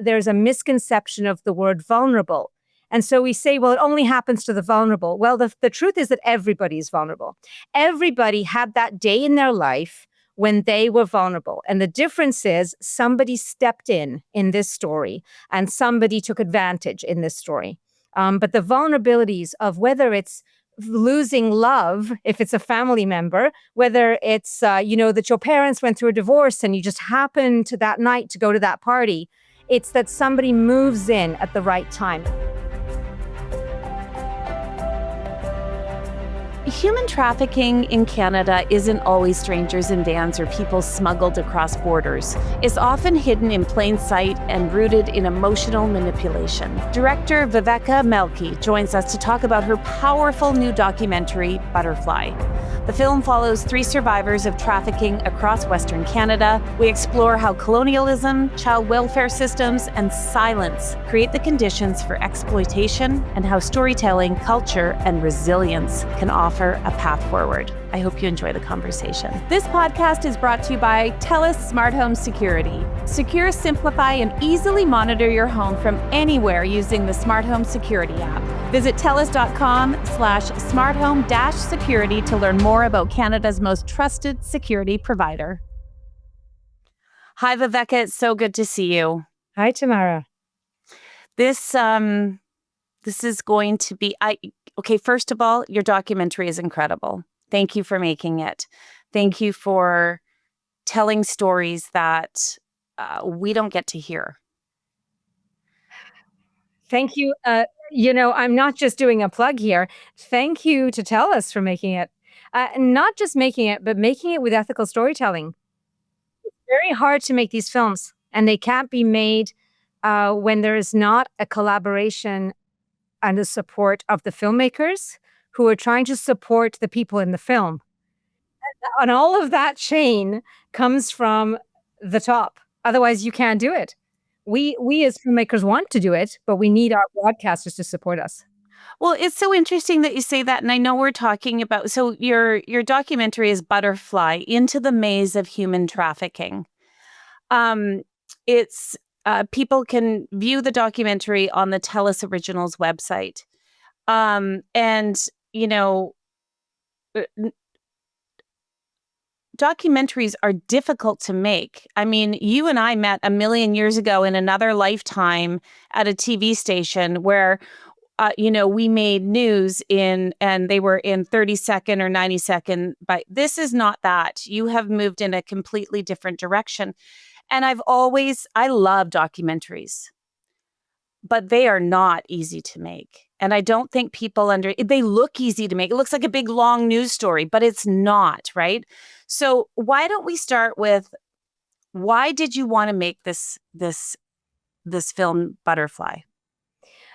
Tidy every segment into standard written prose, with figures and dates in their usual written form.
there's a misconception of the word vulnerable. And so we say, well, it only happens to the vulnerable. Well, the truth is that everybody is vulnerable. Everybody had that day in their life when they were vulnerable. And the difference is somebody stepped in this story and somebody took advantage in this story. But the vulnerabilities of whether it's losing love, if it's a family member, whether it's, that your parents went through a divorce and you just happened to that night to go to that party, it's that somebody moves in at the right time. Human trafficking in Canada isn't always strangers in vans or people smuggled across borders. It's often hidden in plain sight and rooted in emotional manipulation. Director Viveka Melki joins us to talk about her powerful new documentary, Butterfly. The film follows 3 survivors of trafficking across Western Canada. We explore how colonialism, child welfare systems, and silence create the conditions for exploitation and how storytelling, culture, and resilience can offer a path forward. I hope you enjoy the conversation. This podcast is brought to you by TELUS Smart Home Security. Secure, simplify, and easily monitor your home from anywhere using the Smart Home Security app. Visit telus.com/smarthome-security to learn more about Canada's most trusted security provider. Hi, Viveka. It's so good to see you. Hi, Tamara. This is going to be... first of all, your documentary is incredible. Thank you for making it. Thank you for telling stories that we don't get to hear. Thank you. I'm not just doing a plug here. Thank you to TELUS for making it. Not just making it, but making it with ethical storytelling. It's very hard to make these films, and they can't be made when there is not a collaboration and the support of the filmmakers who are trying to support the people in the film. And all of that chain comes from the top. Otherwise, you can't do it. We as filmmakers want to do it, but we need our broadcasters to support us. Well, it's so interesting that you say that. And I know we're talking about, so your documentary is Butterfly, Into the Maze of Human Trafficking. It's people can view the documentary on the TELUS Originals website. Documentaries are difficult to make. I mean, you and I met a million years ago in another lifetime at a TV station where, we made news and they were in 30-second or 90-second. But this is not that. You have moved in a completely different direction. And I love documentaries, but they are not easy to make. And I don't think they look easy to make. It looks like a big, long news story, but it's not, right? So why don't we start with, why did you want to make this film, Butterfly?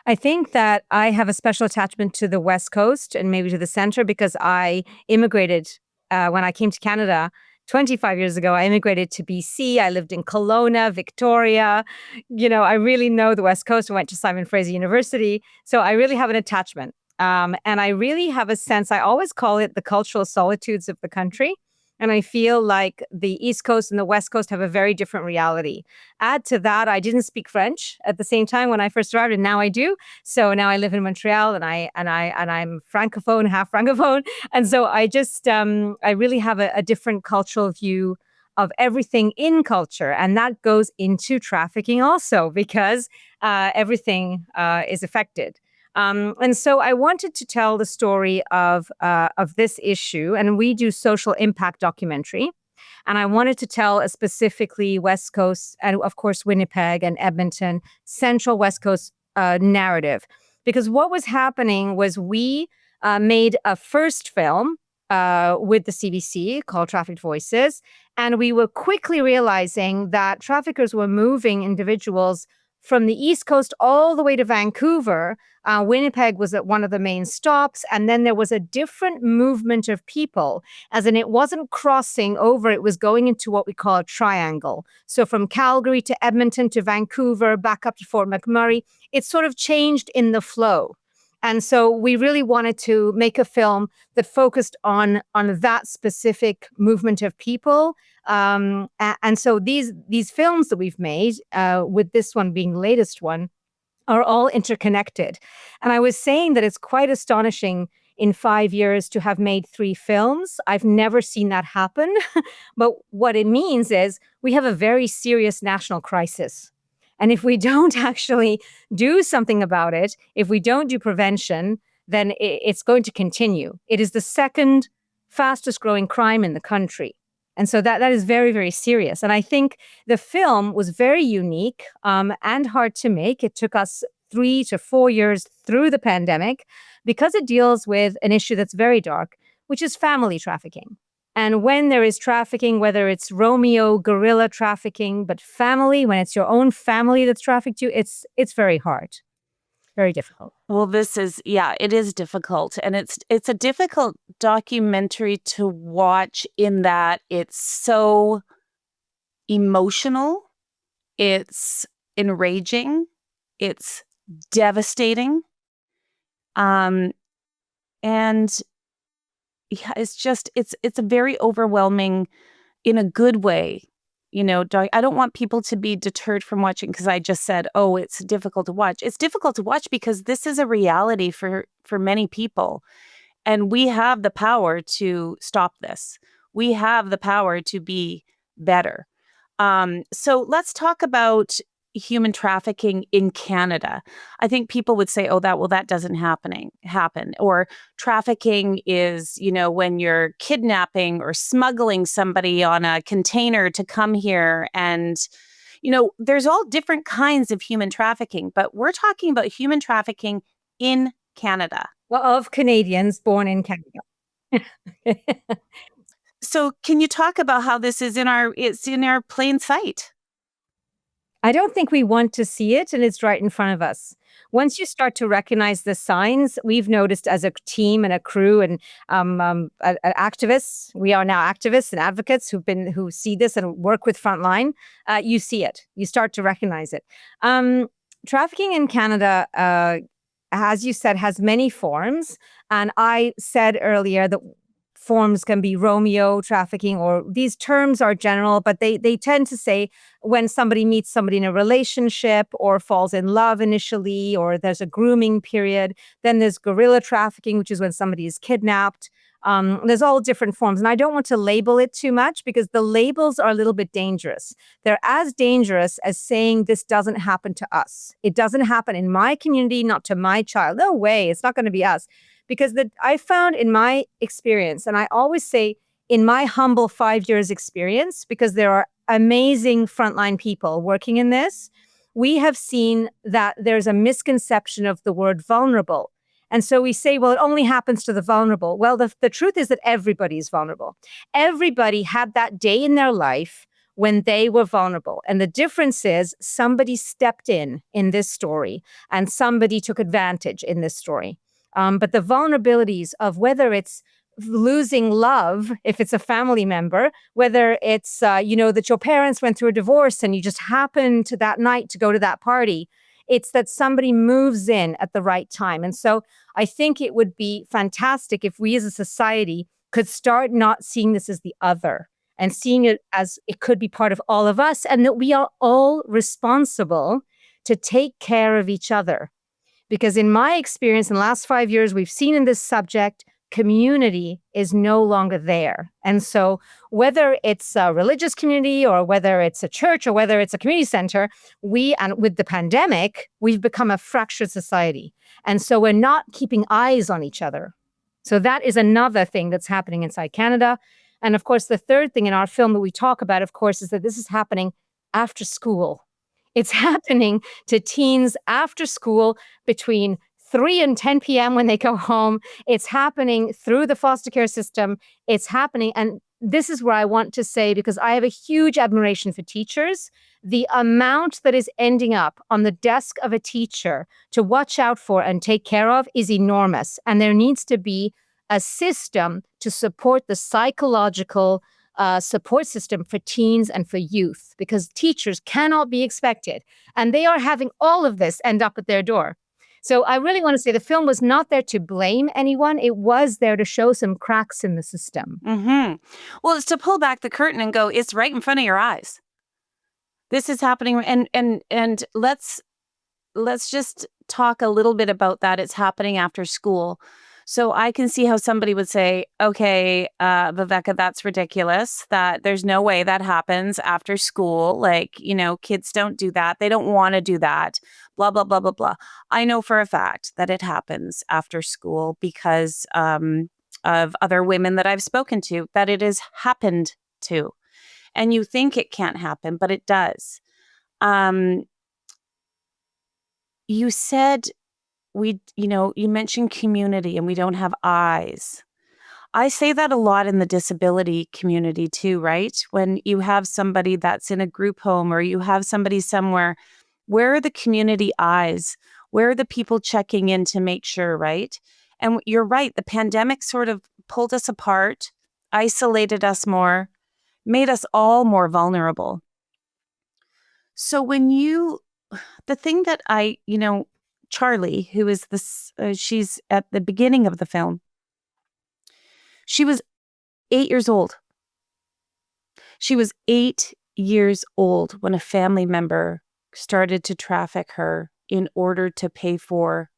I think that I have a special attachment to the West Coast and maybe to the center because I immigrated when I came to Canada 25 years ago. I immigrated to BC. I lived in Kelowna, Victoria. I really know the West Coast. I went to Simon Fraser University. So I really have an attachment. And I really have a sense, I always call it the cultural solitudes of the country. And I feel like the East Coast and the West Coast have a very different reality. Add to that, I didn't speak French at the same time when I first arrived, and now I do. So now I live in Montreal, and I'm francophone, half francophone, and so I just I really have a different cultural view of everything in culture, and that goes into trafficking also because everything is affected. And so I wanted to tell the story of this issue, and we do social impact documentary. And I wanted to tell a specifically West Coast and, of course, Winnipeg and Edmonton, Central West Coast narrative. Because what was happening was we made a first film with the CBC called Trafficked Voices. And we were quickly realizing that traffickers were moving individuals from the East Coast all the way to Vancouver. Winnipeg was at one of the main stops. And then there was a different movement of people, as in it wasn't crossing over, it was going into what we call a triangle. So from Calgary to Edmonton to Vancouver, back up to Fort McMurray, it sort of changed in the flow. And so we really wanted to make a film that focused on that specific movement of people. And so these films that we've made, with this one being the latest one, are all interconnected. And I was saying that it's quite astonishing in 5 years to have made 3 films. I've never seen that happen. But what it means is we have a very serious national crisis. And if we don't actually do something about it, if we don't do prevention, then it's going to continue. It is the second fastest growing crime in the country. And so that is very, very serious. And I think the film was very unique, and hard to make. It took us 3 to 4 years through the pandemic because it deals with an issue that's very dark, which is family trafficking. And when there is trafficking, whether it's Romeo guerrilla trafficking, but family, when it's your own family that's trafficked you, it's very hard, very difficult. Well, it is difficult. And it's a difficult documentary to watch in that it's so emotional, it's enraging, it's devastating. And yeah, it's a very overwhelming in a good way. I don't want people to be deterred from watching because I just said, oh, it's difficult to watch. It's difficult to watch because this is a reality for many people. And we have the power to stop this. We have the power to be better. So let's talk about human trafficking in Canada. I think people would say, oh, that doesn't happen. Or trafficking is, when you're kidnapping or smuggling somebody on a container to come here. And, there's all different kinds of human trafficking, but we're talking about human trafficking in Canada. Well, of Canadians born in Canada. So can you talk about how this is it's in our plain sight? I don't think we want to see it, and it's right in front of us. Once you start to recognize the signs, we've noticed as a team and a crew and activists, we are now activists and advocates who see this and work with Frontline. You see it. You start to recognize it. Trafficking in Canada, as you said, has many forms. And I said earlier that forms can be Romeo trafficking, or these terms are general, but they tend to say when somebody meets somebody in a relationship or falls in love initially, or there's a grooming period. Then there's guerrilla trafficking, which is when somebody is kidnapped. There's all different forms. And I don't want to label it too much because the labels are a little bit dangerous. They're as dangerous as saying this doesn't happen to us. It doesn't happen in my community, not to my child. No way, it's not going to be us. Because I found in my experience, and I always say in my humble 5 years experience, because there are amazing frontline people working in this, we have seen that there's a misconception of the word vulnerable. And so we say, well, it only happens to the vulnerable. Well, the truth is that everybody is vulnerable. Everybody had that day in their life when they were vulnerable. And the difference is somebody stepped in this story, and somebody took advantage in this story. But the vulnerabilities of whether it's losing love, if it's a family member, whether it's, that your parents went through a divorce and you just happened to that night to go to that party, it's that somebody moves in at the right time. And so I think it would be fantastic if we as a society could start not seeing this as the other and seeing it as it could be part of all of us, and that we are all responsible to take care of each other. Because in my experience, in the last 5 years, we've seen in this subject, community is no longer there. And so whether it's a religious community or whether it's a church or whether it's a community center, and with the pandemic, we've become a fractured society. And so we're not keeping eyes on each other. So that is another thing that's happening inside Canada. And of course, the third thing in our film that we talk about, of course, is that this is happening after school. It's happening to teens after school between 3 and 10 p.m. when they go home. It's happening through the foster care system. It's happening. And this is where I want to say, because I have a huge admiration for teachers, the amount that is ending up on the desk of a teacher to watch out for and take care of is enormous. And there needs to be a system to support the psychological support system for teens and for youth, because teachers cannot be expected, and they are having all of this end up at their door. So I really want to say the film was not there to blame anyone. It was there to show some cracks in the system. Mm-hmm. Well, it's to pull back the curtain and go, it's right in front of your eyes. This is happening. And let's just talk a little bit about that. It's happening after school. So I can see how somebody would say, okay, Viveka, that's ridiculous. That there's no way that happens after school. Like, kids don't do that. They don't want to do that. Blah, blah, blah, blah, blah. I know for a fact that it happens after school because of other women that I've spoken to, that it has happened to. And you think it can't happen, but it does. You said you mentioned community and we don't have eyes. I say that a lot in the disability community too, right? When you have somebody that's in a group home or you have somebody somewhere, where are the community eyes? Where are the people checking in to make sure, right? And you're right, the pandemic sort of pulled us apart, isolated us more, made us all more vulnerable. So the thing that Charlie, who is this, she's at the beginning of the film. She was 8 years old. She was 8 years old when a family member started to traffic her in order to pay for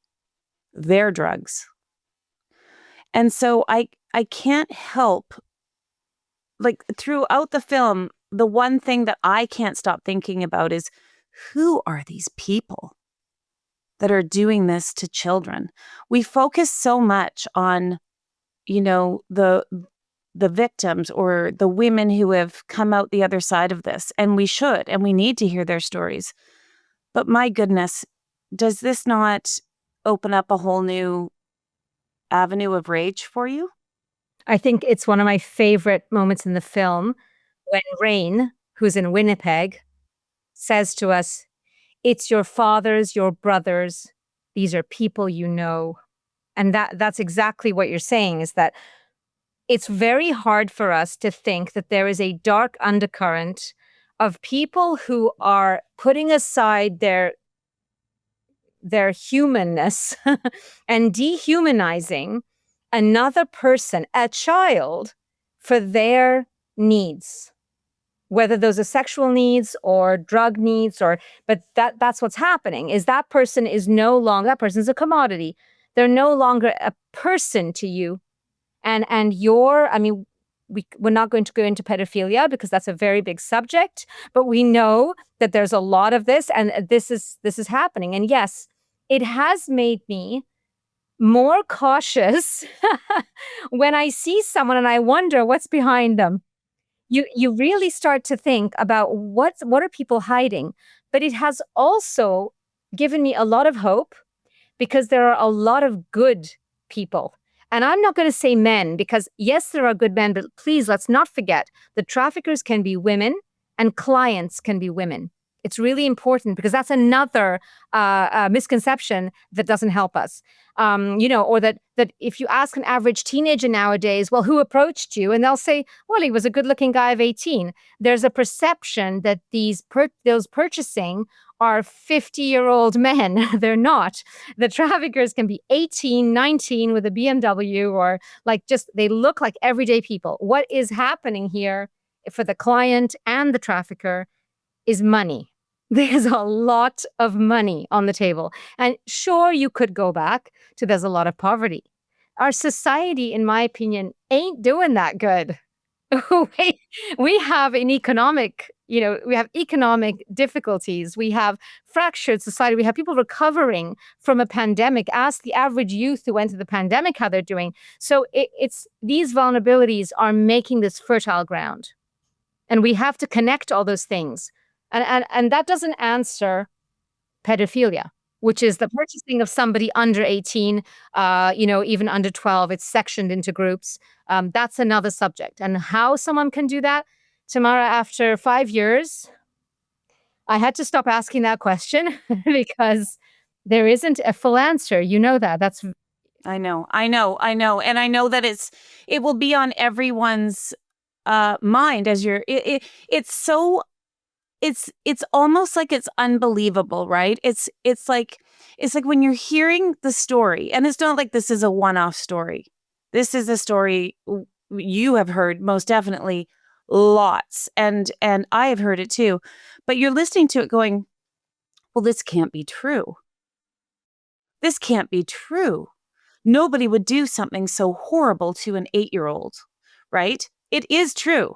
their drugs. And so I can't help, like throughout the film, the one thing that I can't stop thinking about is, who are these people that are doing this to children? We focus so much on, the victims or the women who have come out the other side of this, and we should, and we need to hear their stories. But my goodness, does this not open up a whole new avenue of rage for you? I think it's one of my favorite moments in the film when Rain, who's in Winnipeg, says to us, "It's your fathers, your brothers. These are people you know." And that's exactly what you're saying, is that it's very hard for us to think that there is a dark undercurrent of people who are putting aside their humanness and dehumanizing another person, a child, for their needs, whether those are sexual needs or drug needs, but that's what's happening, is that person is no longer, that person's a commodity. They're no longer a person to you. And we're not going to go into pedophilia because that's a very big subject, but we know that there's a lot of this, and this is happening. And yes, it has made me more cautious when I see someone and I wonder what's behind them. You really start to think about what are people hiding. But it has also given me a lot of hope, because there are a lot of good people. And I'm not going to say men, because yes, there are good men, but please, let's not forget the traffickers can be women and clients can be women. It's really important, because that's another misconception that doesn't help us. Or that if you ask an average teenager nowadays, well, who approached you? And they'll say, well, he was a good-looking guy of 18. There's a perception that those purchasing are 50-year-old men. They're not. The traffickers can be 18, 19 with a BMW, or they look like everyday people. What is happening here for the client and the trafficker is money. There's a lot of money on the table. And sure, you could go back to there's a lot of poverty. Our society, in my opinion, ain't doing that good. We have economic difficulties. We have fractured society. We have people recovering from a pandemic. Ask the average youth who went through the pandemic how they're doing. So it's these vulnerabilities are making this fertile ground. And we have to connect all those things. And that doesn't answer pedophilia, which is the purchasing of somebody under 18, even under 12. It's sectioned into groups. That's another subject. And how someone can do that, Tamara, after 5 years, I had to stop asking that question because there isn't a full answer. You know that. I know. And I know that it will be on everyone's mind as it's it's almost like it's unbelievable, right? It's like when you're hearing the story, and it's not like this is a one-off story. This is a story you have heard most definitely lots, and I have heard it too. But you're listening to it going, well, this can't be true. This can't be true. Nobody would do something so horrible to an 8-year-old, right? It is true.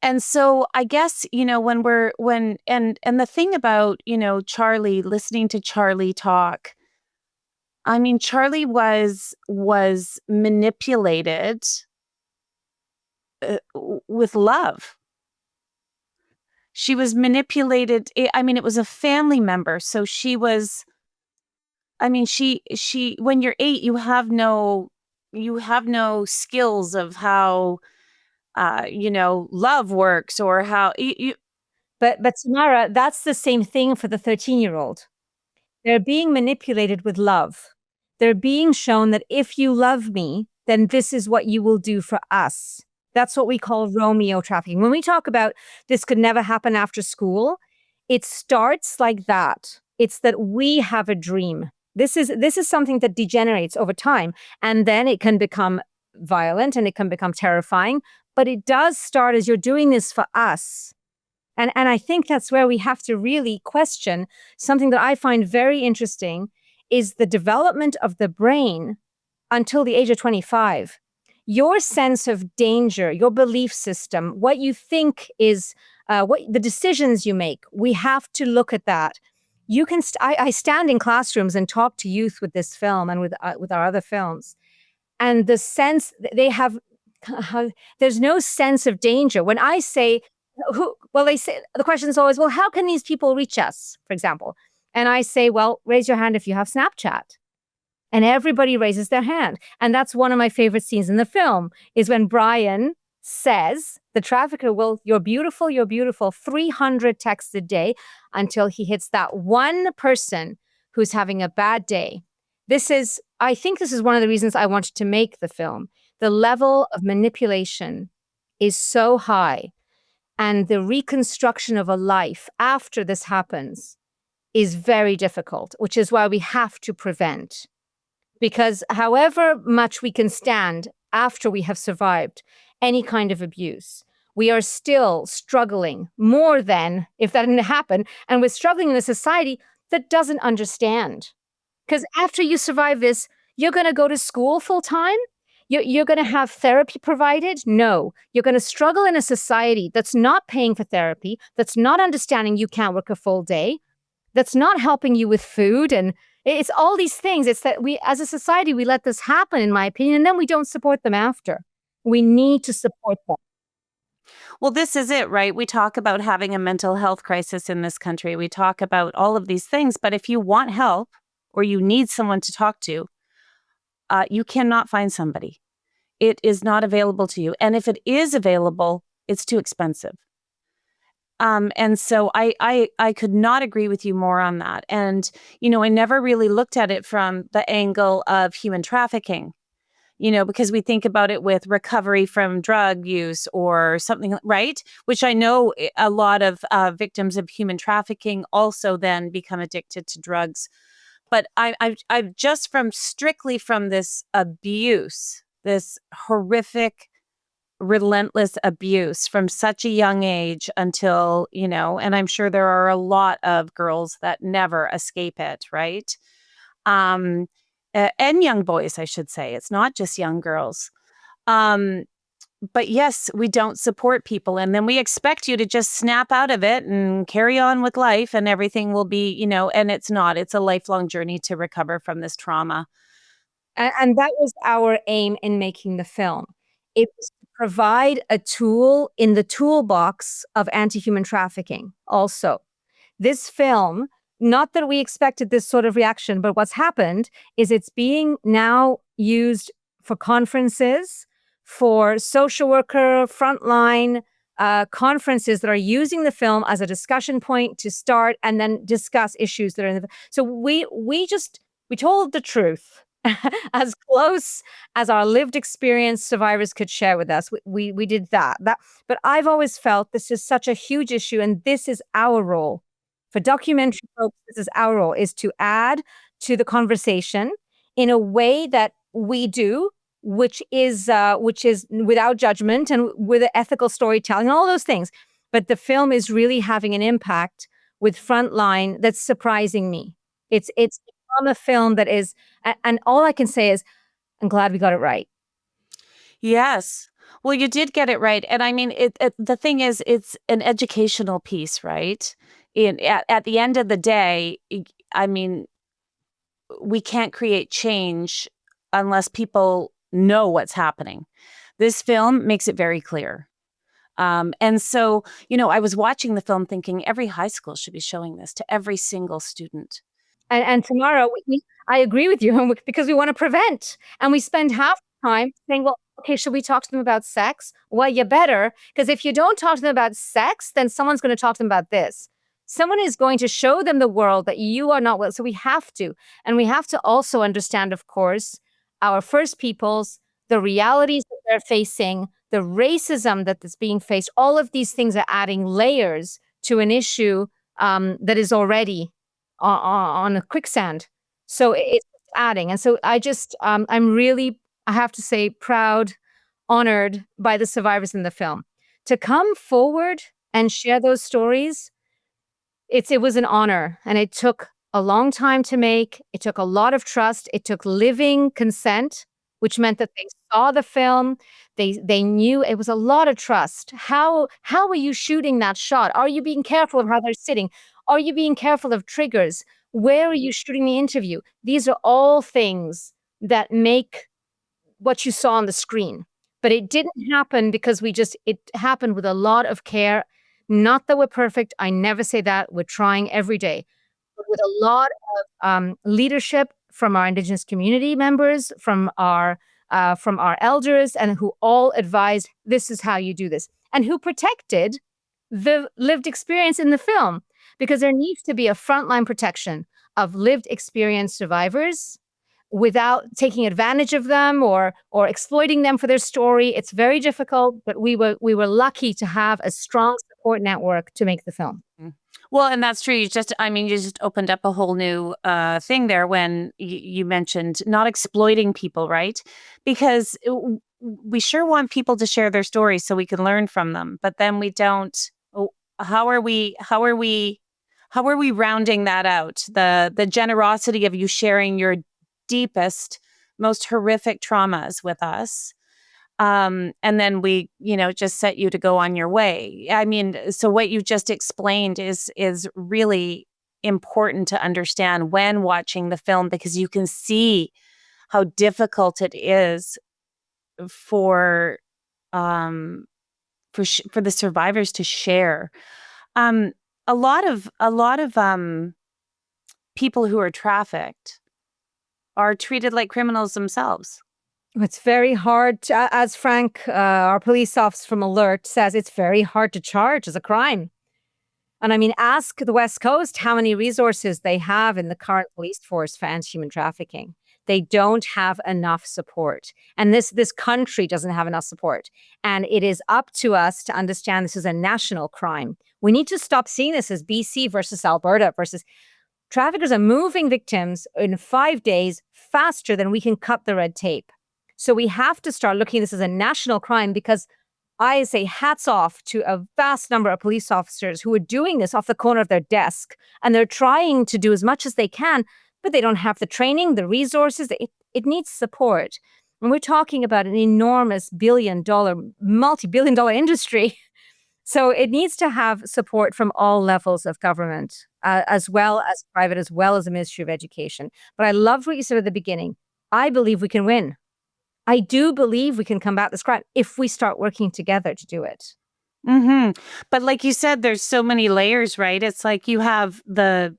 And so I guess, and the thing about, Charlie, listening to Charlie talk, I mean, Charlie was manipulated with love. She was manipulated. I mean, it was a family member. So she was, I mean, she when you're 8, you have no skills of how love works, or how you. But Tamara, that's the same thing for the 13-year-old. They're being manipulated with love. They're being shown that if you love me, then this is what you will do for us. That's what we call Romeo trafficking. When we talk about this could never happen after school, it starts like that. It's that we have a dream. This is something that degenerates over time, and then it can become violent and it can become terrifying. But it does start as you're doing this for us. And I think that's where we have to really question something that I find very interesting is the development of the brain until the age of 25. Your sense of danger, your belief system, what you think is what the decisions you make, we have to look at that. You can. I stand in classrooms and talk to youth with this film and with our other films, and the sense they have. There's no sense of danger. When I say, they say the question is always, well, how can these people reach us, for example? And I say, well, raise your hand if you have Snapchat. And everybody raises their hand. And that's one of my favorite scenes in the film is when Brian says, the trafficker will, you're beautiful, 300 texts a day until he hits that one person who's having a bad day. I think this is one of the reasons I wanted to make the film. The level of manipulation is so high, and the reconstruction of a life after this happens is very difficult, which is why we have to prevent. Because however much we can stand after we have survived any kind of abuse, we are still struggling more than if that didn't happen. And we're struggling in a society that doesn't understand. Because after you survive this, you're going to go to school full time? You're going to have therapy provided? No. You're going to struggle in a society that's not paying for therapy, that's not understanding you can't work a full day, that's not helping you with food. And it's all these things. It's that we, as a society, we let this happen, in my opinion, and then we don't support them after. We need to support them. Well, this is it, right? We talk about having a mental health crisis in this country. We talk about all of these things. But if you want help or you need someone to talk to, you cannot find somebody. It is not available to you. And if it is available, it's too expensive. And so I could not agree with you more on that. And, I never really looked at it from the angle of human trafficking, because we think about it with recovery from drug use or something, right? Which I know a lot of victims of human trafficking also then become addicted to drugs. But I've just strictly from this abuse, this horrific, relentless abuse from such a young age until, and I'm sure there are a lot of girls that never escape it, right? And young boys, I should say. It's not just young girls. But yes, we don't support people. And then we expect you to just snap out of it and carry on with life and everything will be, and it's not. It's a lifelong journey to recover from this trauma. And that was our aim in making the film. It was to provide a tool in the toolbox of anti-human trafficking also. This film, not that we expected this sort of reaction, but what's happened is it's being now used for conferences, for social worker, frontline conferences that are using the film as a discussion point to start and then discuss issues that are in the. So we told the truth. as close as our lived experience survivors could share with us. We did that. But I've always felt this is such a huge issue, and this is our role. For documentary folks, this is our role, is to add to the conversation in a way that we do, which is without judgment and with ethical storytelling, all those things. But the film is really having an impact with Frontline that's surprising me. It's become a film that is, and all I can say is, I'm glad we got it right. Yes. Well, you did get it right. And I mean, the thing is, it's an educational piece, right? At the end of the day, I mean, we can't create change unless people know what's happening. This film makes it very clear. And so, I was watching the film thinking every high school should be showing this to every single student. And tomorrow, I agree with you because we want to prevent. And we spend half the time saying, well, okay, should we talk to them about sex? Well, you better, because if you don't talk to them about sex, then someone's going to talk to them about this. Someone is going to show them the world that you are not well. So we have to. And we have to also understand, of course, our First Peoples, the realities that they're facing, the racism that is being faced. All of these things are adding layers to an issue that is already on a quicksand. So it's adding. And so I'm really, I have to say, proud, honored by the survivors in the film. To come forward and share those stories, it was an honor. And it took a long time to make. It took a lot of trust. It took living consent, which meant that they saw the film. They knew it was a lot of trust. How are you shooting that shot? Are you being careful of how they're sitting? Are you being careful of triggers? Where are you shooting the interview? These are all things that make what you saw on the screen. But it didn't happen because it happened with a lot of care. Not that we're perfect. I never say that. We're trying every day. But with a lot of leadership from our Indigenous community members, from our elders, and who all advised, this is how you do this, and who protected the lived experience in the film, because there needs to be a frontline protection of lived experience survivors without taking advantage of them or exploiting them for their story. It's very difficult, but we were lucky to have a strong support network to make the film. Well, and that's true. You just opened up a whole new thing there when you mentioned not exploiting people, right? Because we sure want people to share their stories so we can learn from them, but then we don't. How are we rounding that out? The generosity of you sharing your deepest, most horrific traumas with us. And then we, just set you to go on your way. I mean, so what you just explained is really important to understand when watching the film, because you can see how difficult it is for the survivors to share. A lot of people who are trafficked are treated like criminals themselves. It's very hard, as Frank, our police officer from Alert, says, it's very hard to charge as a crime. And I mean, ask the West Coast how many resources they have in the current police force for anti-human trafficking. They don't have enough support. And this country doesn't have enough support. And it is up to us to understand this is a national crime. We need to stop seeing this as BC versus Alberta versus... Traffickers are moving victims in 5 days faster than we can cut the red tape. So we have to start looking at this as a national crime, because I say hats off to a vast number of police officers who are doing this off the corner of their desk. And they're trying to do as much as they can, but they don't have the training, the resources. It needs support. And we're talking about an enormous multi-billion dollar industry. So it needs to have support from all levels of government, as well as private, as well as the Ministry of Education. But I loved what you said at the beginning. I believe we can win. I do believe we can combat this crime if we start working together to do it. Mm-hmm. But like you said, there's so many layers, right? It's like you have the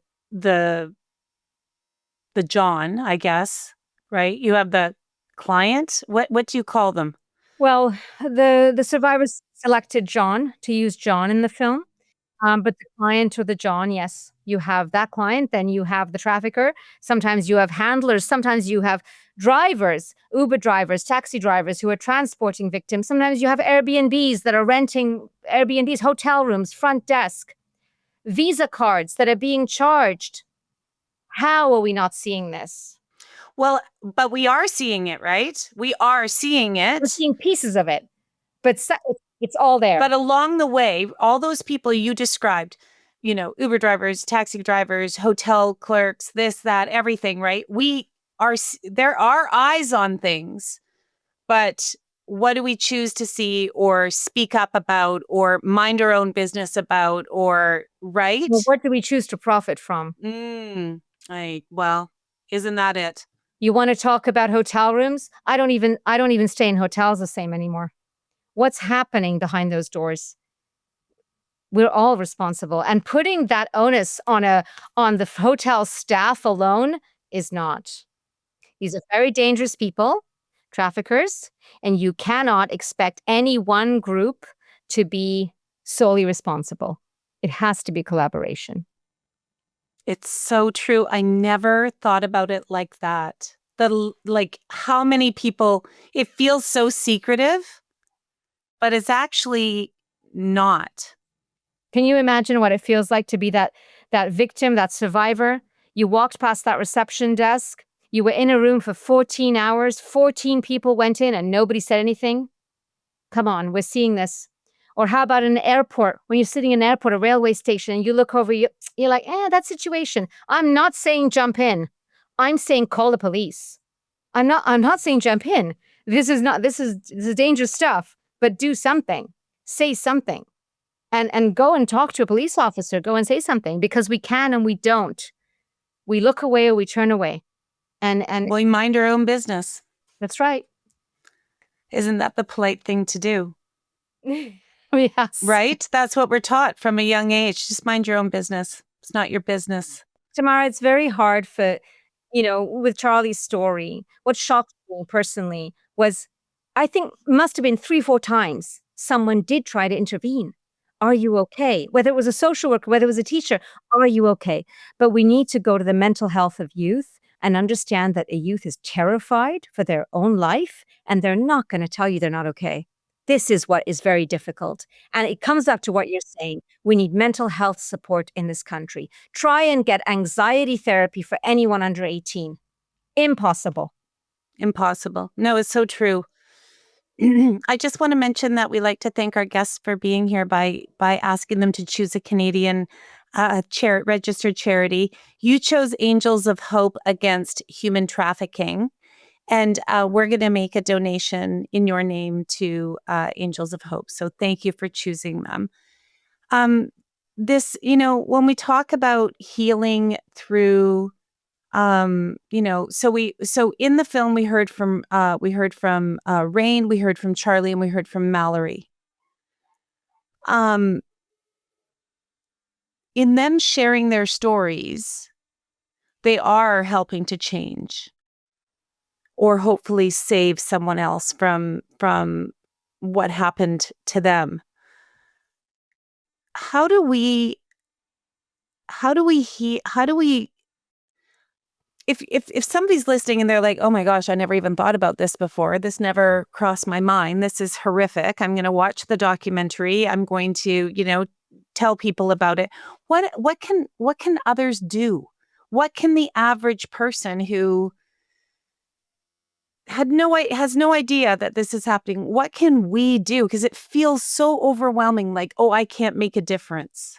John, I guess, right? You have the client. What do you call them? Well, the survivors selected John, to use John in the film. But the client or the John, yes, You have that client, then you have the trafficker. Sometimes you have handlers. Sometimes you have drivers, Uber drivers, taxi drivers who are transporting victims. Sometimes you have Airbnbs that are renting Airbnbs, hotel rooms, front desk, Visa cards that are being charged. How are we not seeing this? Well, but we are seeing it, right? We are seeing We're it. seeing pieces of it, but it's all there. But along the way, all those people you described, Uber drivers, taxi drivers, hotel clerks, this, that, everything, right? There are eyes on things, but what do we choose to see or speak up about or mind our own business about or, right? Well, what do we choose to profit from? Well, isn't that it? You want to talk about hotel rooms? I don't even stay in hotels the same anymore. What's happening behind those doors? We're all responsible. And putting that onus on the hotel staff alone is not. These are very dangerous people, traffickers, and you cannot expect any one group to be solely responsible. It has to be collaboration. It's so true. I never thought about it like that. How many people, it feels so secretive, but it's actually not. Can you imagine what it feels like to be that victim, that survivor? You walked past that reception desk. You were in a room for 14 hours. 14 people went in and nobody said anything. Come on, we're seeing this. Or how about an airport? When you're sitting in an airport, a railway station, and you look over, you're like, that situation. I'm not saying jump in. I'm saying call the police. I'm not saying jump in. This is dangerous stuff, but do something. Say something. And go and talk to a police officer. Go and say something, because we can and we don't. We look away or we turn away. And we mind our own business. That's right. Isn't that the polite thing to do? Yes. Right? That's what we're taught from a young age. Just mind your own business. It's not your business. Tamara, it's very hard for, with Charlie's story. What shocked me personally was, I think must have been 3-4 times someone did try to intervene. Are you okay? Whether it was a social worker, whether it was a teacher, are you okay? But we need to go to the mental health of youth and understand that a youth is terrified for their own life, and they're not going to tell you they're not okay. This is what is very difficult. And it comes up to what you're saying. We need mental health support in this country. Try and get anxiety therapy for anyone under 18. Impossible. Impossible. No, it's so true. I just want to mention that we like to thank our guests for being here by asking them to choose a Canadian registered charity. You chose Angels of Hope Against Human Trafficking, and we're going to make a donation in your name to Angels of Hope. So thank you for choosing them. When we talk about healing through so in the film we heard from Rain, we heard from Charlie, and we heard from Mallory. In them sharing their stories, they are helping to change or hopefully save someone else from what happened to them. How do we if somebody's listening and they're like, oh my gosh, I never even thought about this before. This never crossed my mind. This is horrific. I'm going to watch the documentary. I'm going to, tell people about it. What can others do? What can the average person who has no idea that this is happening, what can we do? Because it feels so overwhelming, like, oh, I can't make a difference.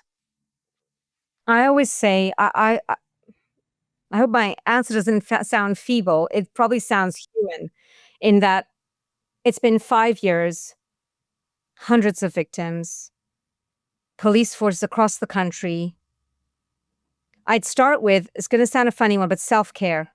I always say, I hope my answer doesn't sound feeble. It probably sounds human in that it's been 5 years, hundreds of victims, police forces across the country. I'd start with, it's going to sound a funny one, but self-care.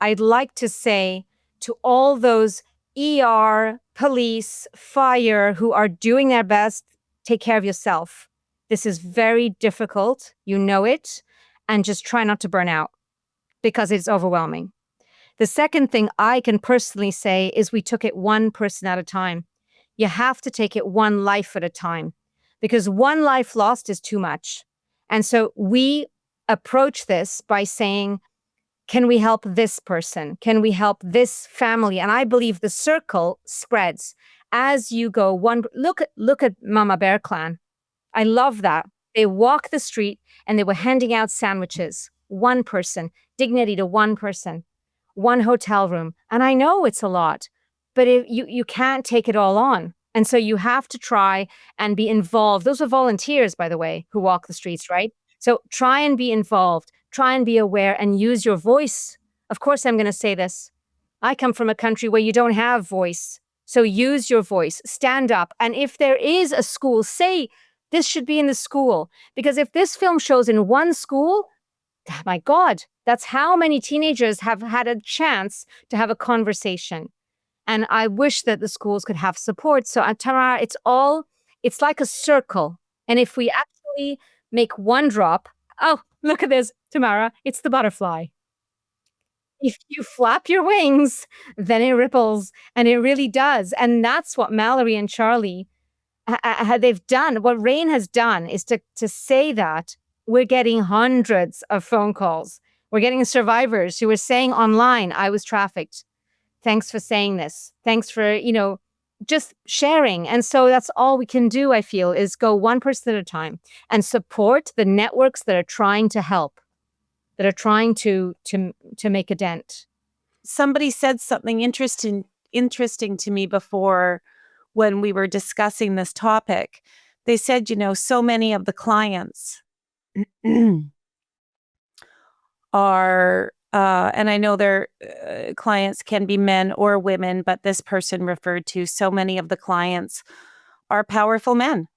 I'd like to say to all those ER, police, fire who are doing their best, take care of yourself. This is very difficult. You know it. And just try not to burn out because it's overwhelming. The second thing I can personally say is we took it one person at a time. You have to take it one life at a time because one life lost is too much. And so we approach this by saying, can we help this person? Can we help this family? And I believe the circle spreads as you go. Look at Mama Bear Clan. I love that. They walk the street and they were handing out sandwiches. One person, dignity to one person, one hotel room. And I know it's a lot, but you can't take it all on. And so you have to try and be involved. Those are volunteers, by the way, who walk the streets, right? So try and be involved, try and be aware and use your voice. Of course, I'm going to say this. I come from a country where you don't have voice. So use your voice, stand up. And if there is a school, say this should be in the school. Because if this film shows in one school, my God, that's how many teenagers have had a chance to have a conversation. And I wish that the schools could have support. So, Tamara, it's like a circle. And if we actually make one drop, oh, look at this, Tamara, it's the butterfly. If you flap your wings, then it ripples, and it really does. And that's what Mallory and Charlie they've done. What Rain has done is to say that we're getting hundreds of phone calls. We're getting survivors who are saying online, I was trafficked. Thanks for saying this. Thanks for, just sharing. And so that's all we can do, I feel, is go one person at a time and support the networks that are trying to help, that are trying to make a dent. Somebody said something interesting to me before when we were discussing this topic. They said, so many of the clients are, and I know their clients can be men or women, but this person referred to so many of the clients are powerful men.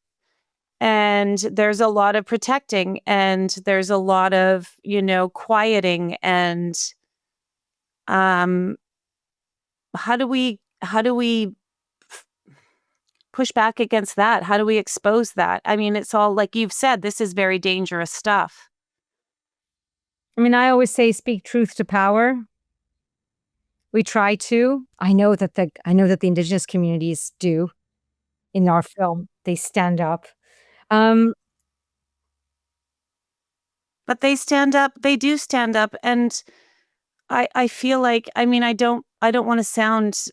And there's a lot of protecting and there's a lot of, quieting and how do we push back against that? How do we expose that? I mean, it's all like you've said, this is very dangerous stuff. I mean, I always say speak truth to power. We try to. I know that the Indigenous communities do in our film. They stand up. But they stand up, they do stand up. And I feel like, I mean, I don't want to sound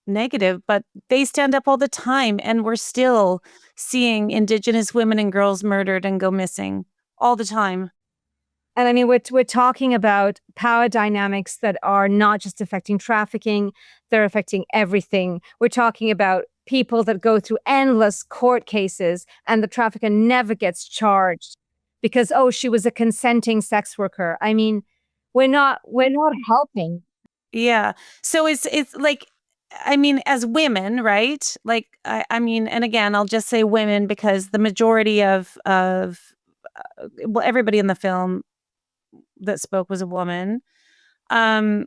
negative, but they stand up all the time. And we're still seeing Indigenous women and girls murdered and go missing all the time. And I mean, we're talking about power dynamics that are not just affecting trafficking, they're affecting everything. We're talking about people that go through endless court cases and the trafficker never gets charged because, oh, she was a consenting sex worker. I mean, we're not helping. Yeah. So it's like, I mean, as women, right? Like, I mean, and again, I'll just say women because the majority of well, everybody in the film that spoke was a woman, are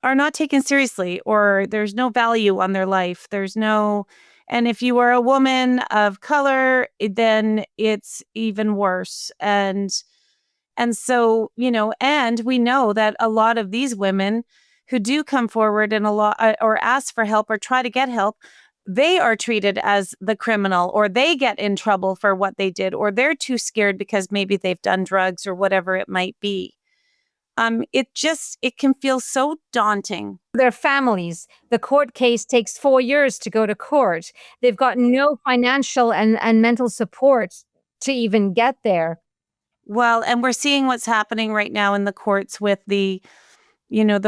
not taken seriously, or there's no value on their life. And if you are a woman of color, then it's even worse. And so, and we know that a lot of these women who do come forward and or ask for help or try to get help, they are treated as the criminal, or they get in trouble for what they did, or they're too scared because maybe they've done drugs or whatever it might be. It can feel so daunting. Their families, the court case takes 4 years to go to court. They've got no financial and mental support to even get there. Well, and we're seeing what's happening right now in the courts with the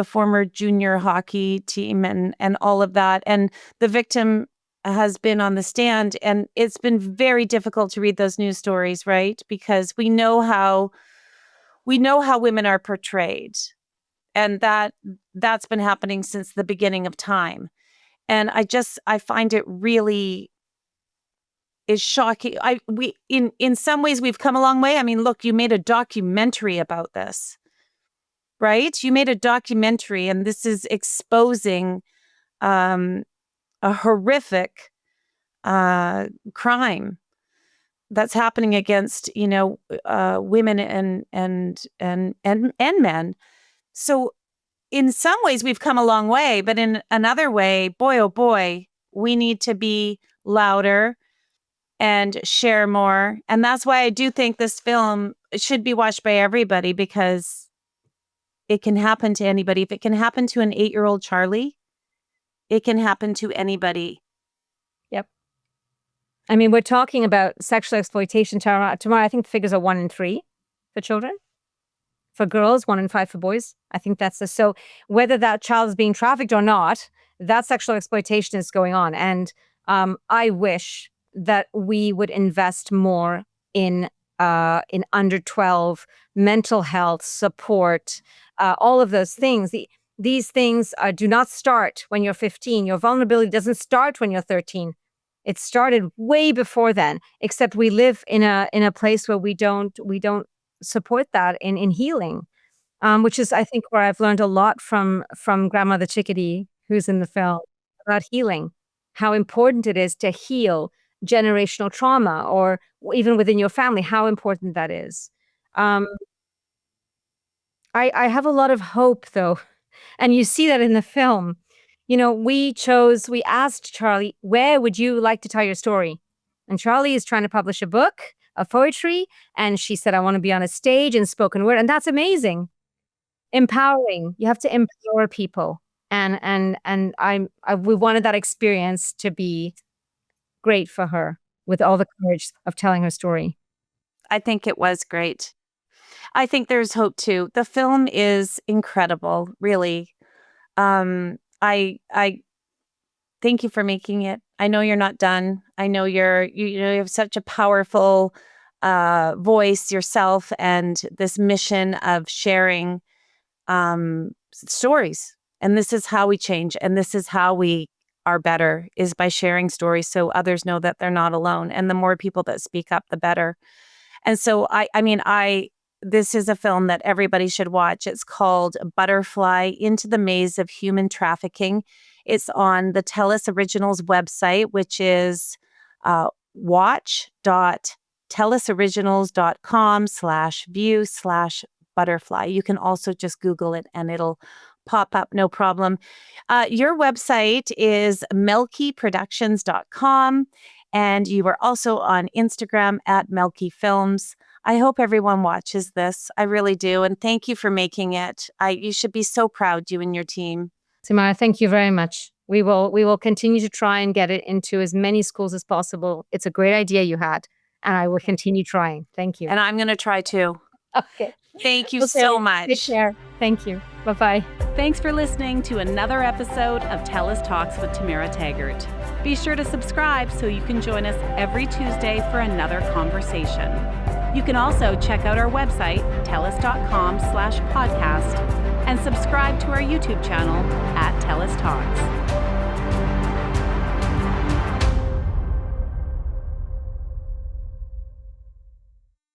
former junior hockey team and all of that. And the victim has been on the stand, and it's been very difficult to read those news stories, right? Because we know how women are portrayed, and that's been happening since the beginning of time. And I find it really is shocking. In some ways we've come a long way. I mean, look, you made a documentary about this. Right? You made a documentary, and this is exposing a horrific crime that's happening against women and men. So in some ways we've come a long way, but in another way, boy oh boy, we need to be louder. and share more. And that's why I do think this film should be watched by everybody, because it can happen to anybody. If it can happen to an 8-year-old Charlie, it can happen to anybody. Yep. I mean, we're talking about sexual exploitation. Tomorrow, I think the figures are 1 in 3 for children. For girls, 1 in 5 for boys. I think that's so whether that child is being trafficked or not, that sexual exploitation is going on. And I wish that we would invest more in under 12 mental health support, all of those things. These things do not start when you're 15. Your vulnerability doesn't start when you're 13. It started way before then, except we live in a place where we don't support that in healing, which is, I think, where I've learned a lot from Grandmother Chickadee, who's in the film, about healing, how important it is to heal generational trauma, or even within your family, how important that is. I have a lot of hope, though, and you see that in the film. You know, we asked Charlie, where would you like to tell your story? And Charlie is trying to publish a book of poetry, and she said, I want to be on a stage and spoken word. And that's amazing. Empowering. You have to empower people. And we wanted that experience to be great for her, with all the courage of telling her story. I think it was great. I think there's hope too. The film is incredible, really. I thank you for making it. I know you're not done. I know you have such a powerful voice yourself, and this mission of sharing stories. And this is how we change, and this is how we are better, is by sharing stories so others know that they're not alone. And the more people that speak up, the better. And so this is a film that everybody should watch. It's called Butterfly: Into the Maze of Human Trafficking. It's on the TELUS Originals website, which is watch.telusoriginals.com/view/butterfly. You can also just Google it and it'll pop up, no problem. Your website is melkiproductions.com, and you are also on Instagram at Melki Films. I hope everyone watches this. I really do. And thank you for making it. You should be so proud, you and your team. Tamara, thank you very much. We will continue to try and get it into as many schools as possible. It's a great idea you had, and I will continue trying. Thank you. And I'm going to try too. Okay. Thank you so much. Take care. Thank you. Bye-bye. Thanks for listening to another episode of TELUS Talks with Tamara Taggart. Be sure to subscribe so you can join us every Tuesday for another conversation. You can also check out our website, telus.com/podcast, and subscribe to our YouTube channel at TELUS Talks.